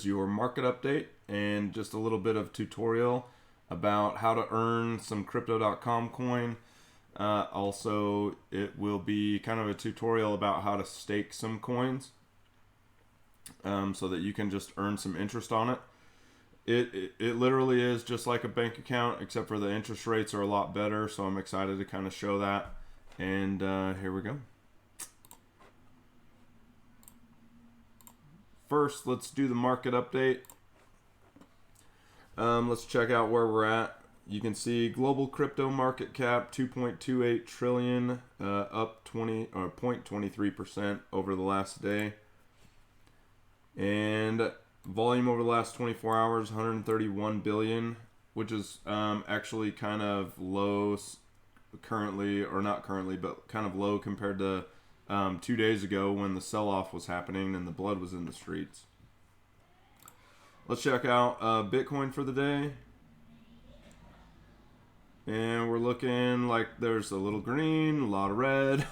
is your market update and just a little bit of tutorial about how to earn some crypto.com coin. Also, it will be kind of a tutorial about how to stake some coins so that you can just earn some interest on it. It literally is just like a bank account, except for the interest rates are a lot better, so I'm excited to kind of show that. And here we go. First, let's do the market update. Let's check out where we're at. You can see global crypto market cap 2.28 trillion, up 0.23% over the last day. And volume over the last 24 hours, 131 billion, which is actually kind of low currently, or not currently, but kind of low compared to 2 days ago when the sell-off was happening and the blood was in the streets. Let's check out Bitcoin for the day. And we're looking like there's a little green, a lot of red.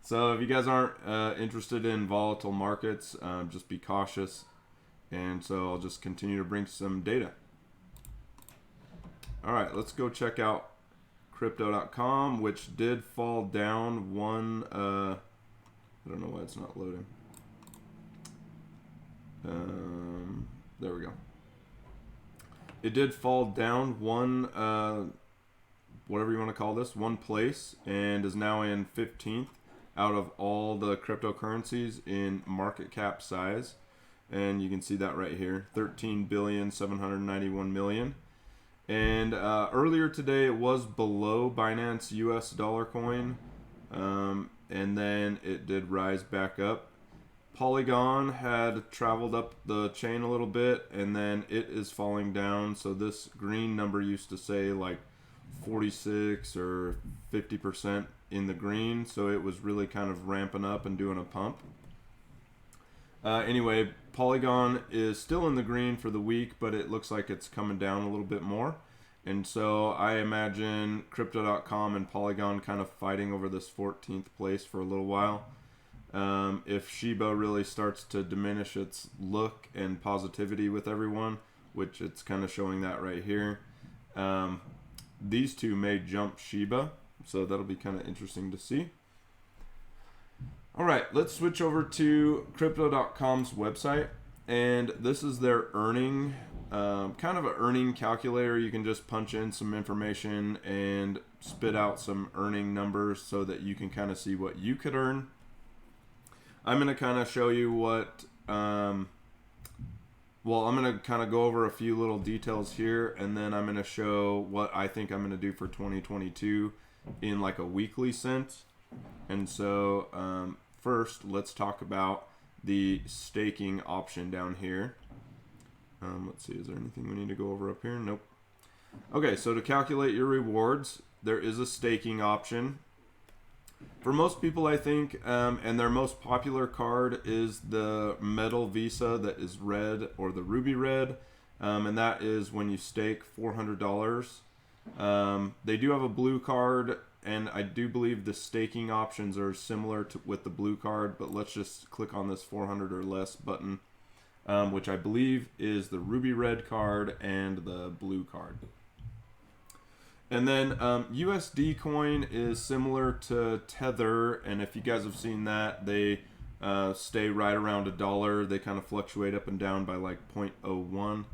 So if you guys aren't interested in volatile markets, just be cautious. And so I'll just continue to bring some data. All right, let's go check out crypto.com, which did fall down one. I don't know why it's not loading. There we go. It did fall down one, whatever you want to call this, one place, and is now in 15th out of all the cryptocurrencies in market cap size. And you can see that right here, 13,791,000,000. And earlier today it was below Binance US dollar coin, and then it did rise back up. Polygon had traveled up the chain a little bit, and then it is falling down. So this green number used to say like 46 or 50% in the green, so it was really kind of ramping up and doing a pump. Anyway, Polygon is still in the green for the week, but it looks like it's coming down a little bit more. And so I imagine crypto.com and Polygon kind of fighting over this 14th place for a little while. If Shiba really starts to diminish its look and positivity with everyone, which it's kind of showing that right here, these two may jump Shiba, so that'll be kind of interesting to see. All right, let's switch over to crypto.com's website, and this is their earning, kind of an earning calculator. You can just punch in some information and spit out some earning numbers so that you can kind of see what you could earn. I'm going to kind of show you what, I'm going to kind of go over a few little details here, and then I'm going to show what I think I'm going to do for 2022 in like a weekly sense. And so first, let's talk about the staking option down here. Let's see, is there anything we need to go over up here? Nope. Okay, so to calculate your rewards, there is a staking option. For most people, I think, and their most popular card is the metal Visa that is red, or the ruby red, and that is when you stake $400. They do have a blue card, and I do believe the staking options are similar to with the blue card, but let's just click on this 400 or less button, which I believe is the ruby red card and the blue card. And then USD Coin is similar to Tether, and if you guys have seen that, they stay right around $1. They kind of fluctuate up and down by like 0.01,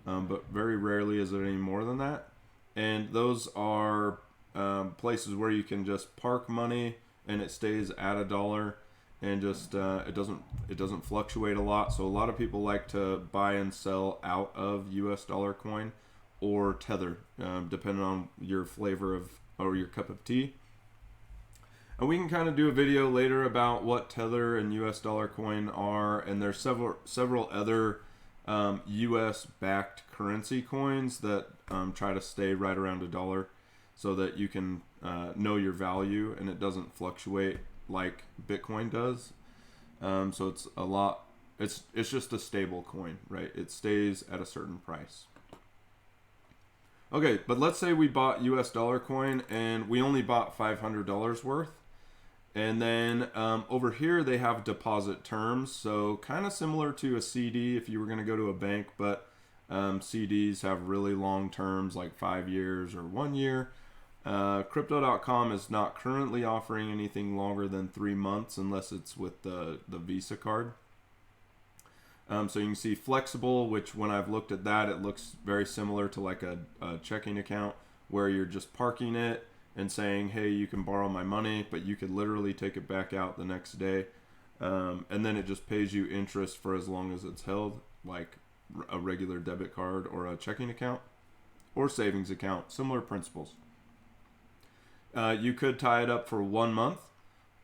but very rarely is it any more than that. And those are places where you can just park money and it stays at $1, and just it doesn't fluctuate a lot. So a lot of people like to buy and sell out of US dollar coin or Tether, depending on your flavor of or your cup of tea. And we can kind of do a video later about what Tether and US dollar coin are, and there's several other US backed currency coins that try to stay right around $1 so that you can know your value and it doesn't fluctuate like Bitcoin does. So it's a lot, it's just a stable coin, right? It stays at a certain price. Okay, but let's say we bought US dollar coin and we only bought $500 worth, And then over here they have deposit terms, so kind of similar to a CD if you were going to go to a bank, but CDs have really long terms like 5 years or 1 year. Crypto.com is not currently offering anything longer than 3 months unless it's with the Visa card. So you can see flexible, which when I've looked at that, it looks very similar to like a checking account where you're just parking it and saying, hey, you can borrow my money, but you could literally take it back out the next day. And then it just pays you interest for as long as it's held, like a regular debit card or a checking account or savings account, similar principles. You could tie it up for 1 month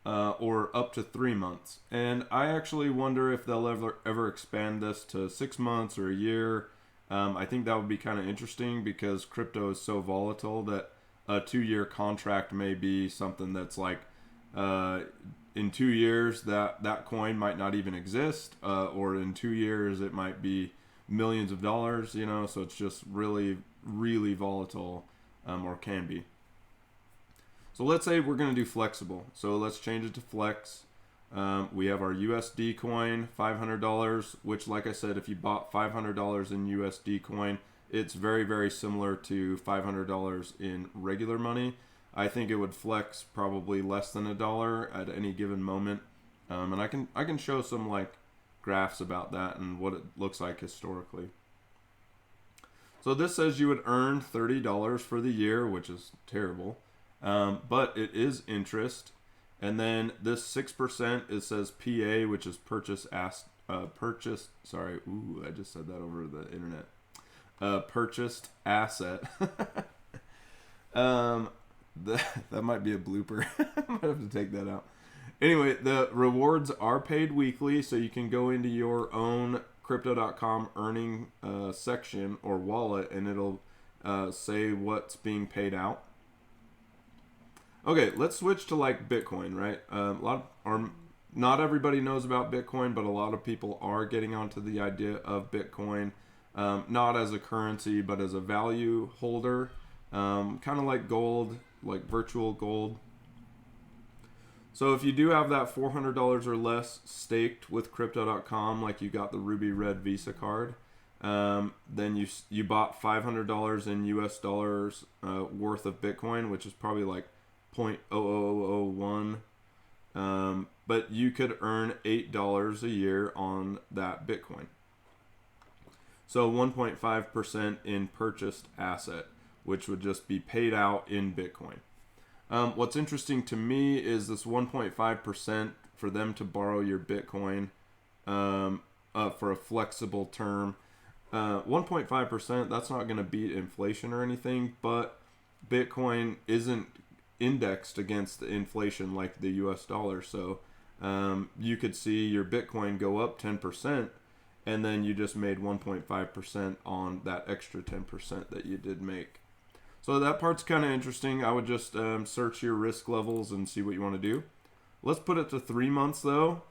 or up to 3 months. And I actually wonder if they'll ever expand this to 6 months or a year. I think that would be kind of interesting because crypto is so volatile that a 2-year contract may be something that's like in 2 years that coin might not even exist, or in 2 years it might be millions of dollars, you know, so it's just really, really volatile, or can be. So let's say we're going to do flexible. So let's change it to flex. We have our USD coin, $500, which like I said, if you bought $500 in USD coin, it's very, very similar to $500 in regular money. I think it would flex probably less than $1 at any given moment. And I can show some like graphs about that and what it looks like historically. So this says you would earn $30 for the year, which is terrible. But it is interest. And then this 6%, it says PA, which is sorry. Ooh, I just said that over the internet. Purchased asset. That might be a blooper. I might have to take that out. Anyway, the rewards are paid weekly, so you can go into your own crypto.com earning section or wallet, and it'll say what's being paid out. Okay, let's switch to like Bitcoin, right? Not everybody knows about Bitcoin, but a lot of people are getting onto the idea of Bitcoin. Not as a currency, but as a value holder, kind of like gold, like virtual gold. So if you do have that $400 or less staked with Crypto.com, like you got the Ruby Red Visa card, then you bought $500 in US dollars worth of Bitcoin, which is probably like 0.0001. But you could earn $8 a year on that Bitcoin. So 1.5% in purchased asset, which would just be paid out in Bitcoin. What's interesting to me is this 1.5% for them to borrow your Bitcoin for a flexible term. 1.5%, that's not going to beat inflation or anything, but Bitcoin isn't indexed against the inflation like the US dollar. So you could see your Bitcoin go up 10%, and then you just made 1.5% on that extra 10% that you did make. So that part's kind of interesting. I would just search your risk levels and see what you want to do. Let's put it to 3 months though.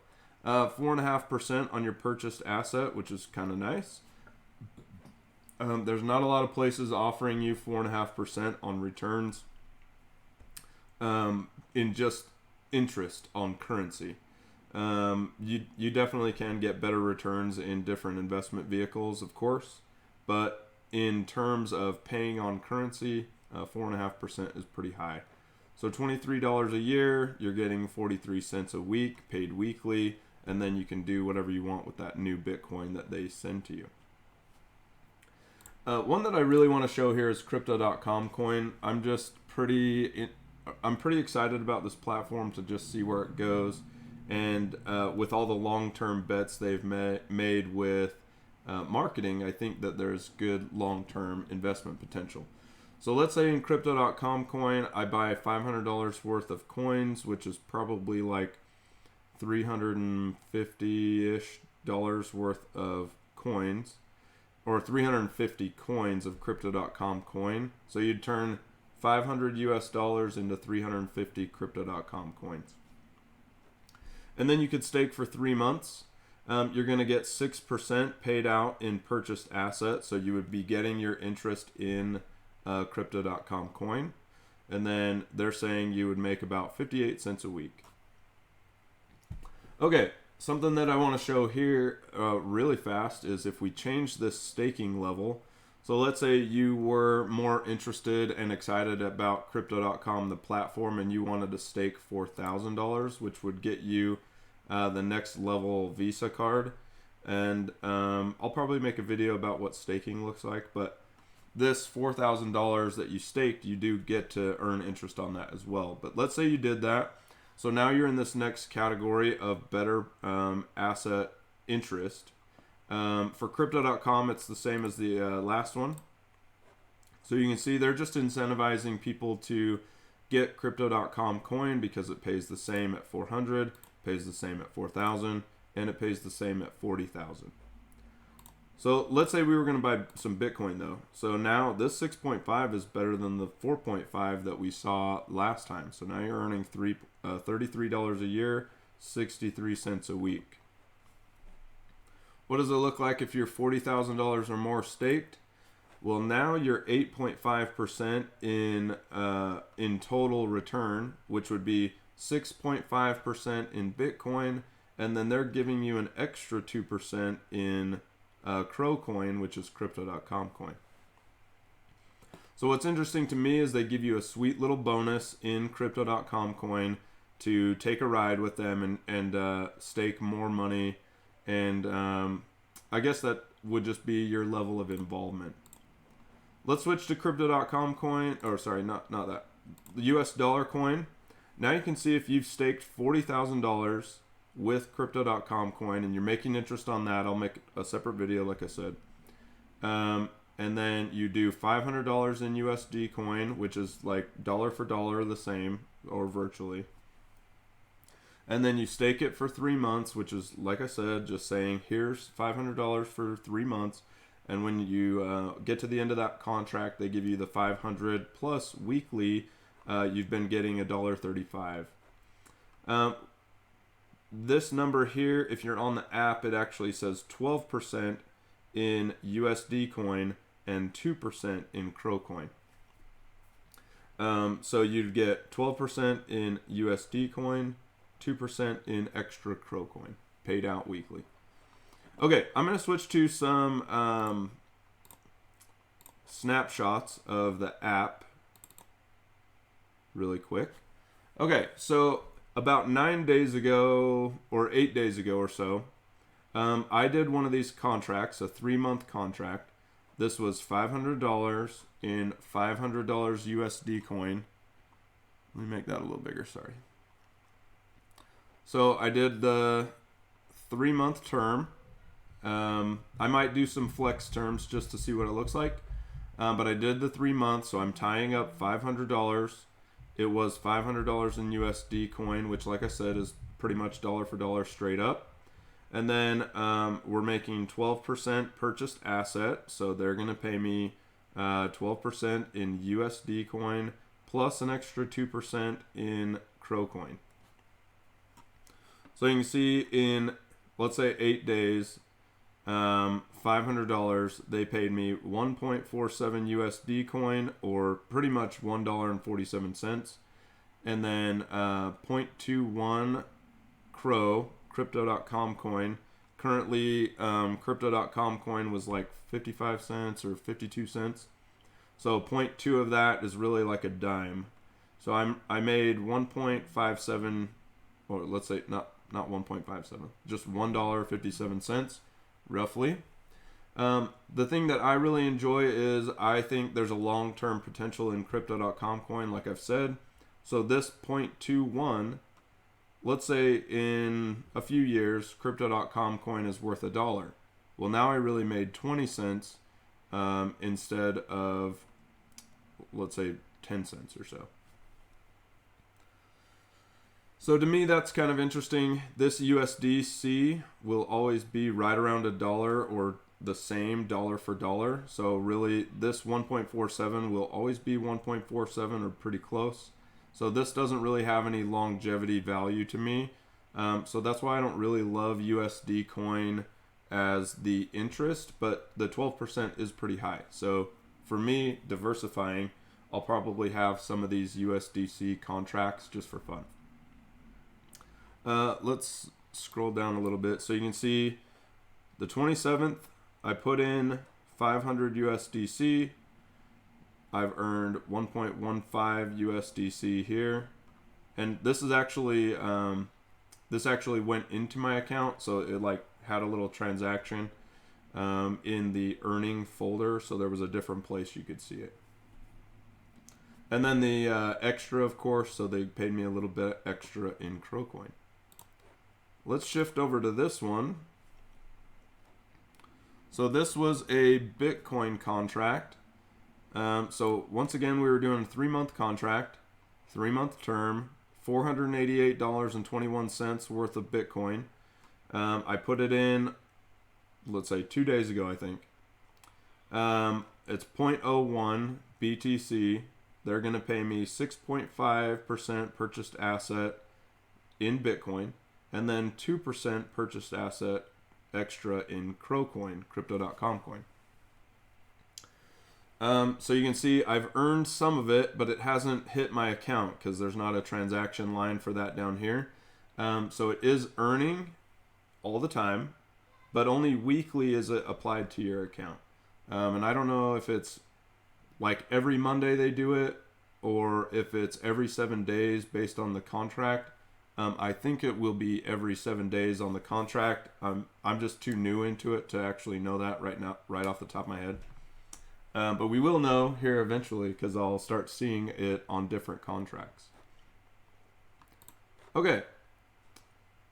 4.5% on your purchased asset, which is kind of nice. There's not a lot of places offering you 4.5% on returns in just interest on currency. You definitely can get better returns in different investment vehicles, of course, but in terms of paying on currency, 4.5% is pretty high. So $23 a year, you're getting 43 cents a week, paid weekly, and then you can do whatever you want with that new Bitcoin that they send to you. One that I really want to show here is Crypto.com coin. I'm pretty excited about this platform to just see where it goes. And with all the long-term bets they've made with marketing, I think that there's good long-term investment potential. So let's say in Crypto.com coin, I buy $500 worth of coins, which is probably like $350-ish worth of coins, or 350 coins of Crypto.com coin. So you'd turn 500 US dollars into 350 Crypto.com coins. And then you could stake for 3 months. You're going to get 6% paid out in purchased assets. So you would be getting your interest in Crypto.com coin. And then they're saying you would make about 58 cents a week. Okay, something that I want to show here really fast is if we change this staking level. So let's say you were more interested and excited about Crypto.com, the platform, and you wanted to stake $4,000, which would get you the next level Visa card. And I'll probably make a video about what staking looks like, but this $4,000 that you staked, you do get to earn interest on that as well. But let's say you did that. So now you're in this next category of better asset interest. For Crypto.com, it's the same as the last one. So you can see they're just incentivizing people to get Crypto.com coin because it pays the same at 400, pays the same at 4,000, and it pays the same at 40,000. So let's say we were going to buy some Bitcoin though. So now this 6.5 is better than the 4.5 that we saw last time. So now you're earning $33 a year, 63 cents a week. What does it look like if you're $40,000 or more staked? Well, now you're 8.5% in total return, which would be 6.5% in Bitcoin, and then they're giving you an extra 2% in Crow Coin, which is Crypto.com coin. So what's interesting to me is they give you a sweet little bonus in Crypto.com coin to take a ride with them and stake more money. And I guess that would just be your level of involvement. Let's switch to Crypto.com coin, or sorry, not that. The US dollar coin. Now you can see if you've staked $40,000 with Crypto.com coin and you're making interest on that. I'll make a separate video, like I said. And then you do $500 in USD coin, which is like dollar for dollar the same, or virtually. And then you stake it for 3 months, which is, like I said, just saying, here's $500 for 3 months. And when you get to the end of that contract, they give you the 500 plus weekly. You've been getting $1.35. This number here, if you're on the app, it actually says 12% in USD coin and 2% in Crow coin. So you'd get 12% in USD coin, 2% in extra Crow coin, paid out weekly. Okay, I'm going to switch to some snapshots of the app really quick. Okay, so about 9 days ago, or 8 days ago or so, I did one of these contracts, a 3-month contract. This was $500 in $500 USD coin. Let me make that a little bigger, sorry. So I did the 3-month term. I might do some flex terms just to see what it looks like. But I did the 3 months, so I'm tying up $500. It was $500 in USD coin, which, like I said, is pretty much dollar for dollar straight up. And then we're making 12% purchased asset, so they're going to pay me 12% in USD coin plus an extra 2% in Crow coin. So you can see in, let's say, 8 days, $500, they paid me 1.47 USD coin, or pretty much $1.47, and then 0.21 Crypto.com coin. Currently, Crypto.com coin was like 55 cents or 52 cents. So 0.2 of that is really like a dime. So I made 1.57, or let's say not 1.57, just $1.57 roughly. The thing that I really enjoy is I think there's a long-term potential in Crypto.com coin, like I've said. So this 0.21, let's say in a few years, Crypto.com coin is worth $1. Well, now I really made 20 cents instead of, let's say, 10 cents or so. So to me, that's kind of interesting. This USDC will always be right around $1 or the same dollar for dollar. So really, this 1.47 will always be 1.47 or pretty close. So this doesn't really have any longevity value to me. So that's why I don't really love USD coin as the interest, but the 12% is pretty high. So for me, diversifying, I'll probably have some of these USDC contracts just for fun. Let's scroll down a little bit. So you can see the 27th, I put in 500 USDC. I've earned 1.15 USDC here. And this is actually, this actually went into my account. So it like had a little transaction in the earning folder. So there was a different place you could see it. And then the extra, of course, so they paid me a little bit extra in Crow Coin. Let's shift over to this one. So this was a Bitcoin contract. So once again, we were doing a 3-month contract, 3-month term, $488.21 worth of Bitcoin. I put it in, let's say 2 days ago, I think. It's 0.01 BTC. They're going to pay me 6.5% purchased asset in Bitcoin, and then 2% purchased asset extra in Crow Coin, Crypto.com coin. So you can see I've earned some of it, but it hasn't hit my account because there's not a transaction line for that down here. So it is earning all the time, but only weekly is it applied to your account. And I don't know if it's like every Monday they do it, or if it's every 7 days based on the contract. I think it will be every 7 days on the contract. I'm just too new into it to actually know that right now, right off the top of my head. But we will know here eventually because I'll start seeing it on different contracts. Okay.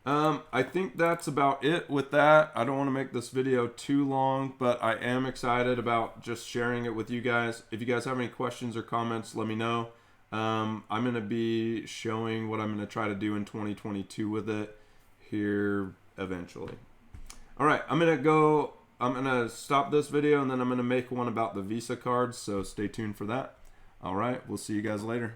I think that's about it with that. I don't want to make this video too long, but I am excited about just sharing it with you guys. If you guys have any questions or comments, let me know. I'm going to be showing what I'm going to try to do in 2022 with it here eventually. All right, I'm going to stop this video and then I'm going to make one about the Visa cards, so stay tuned for that. All right, we'll see you guys later.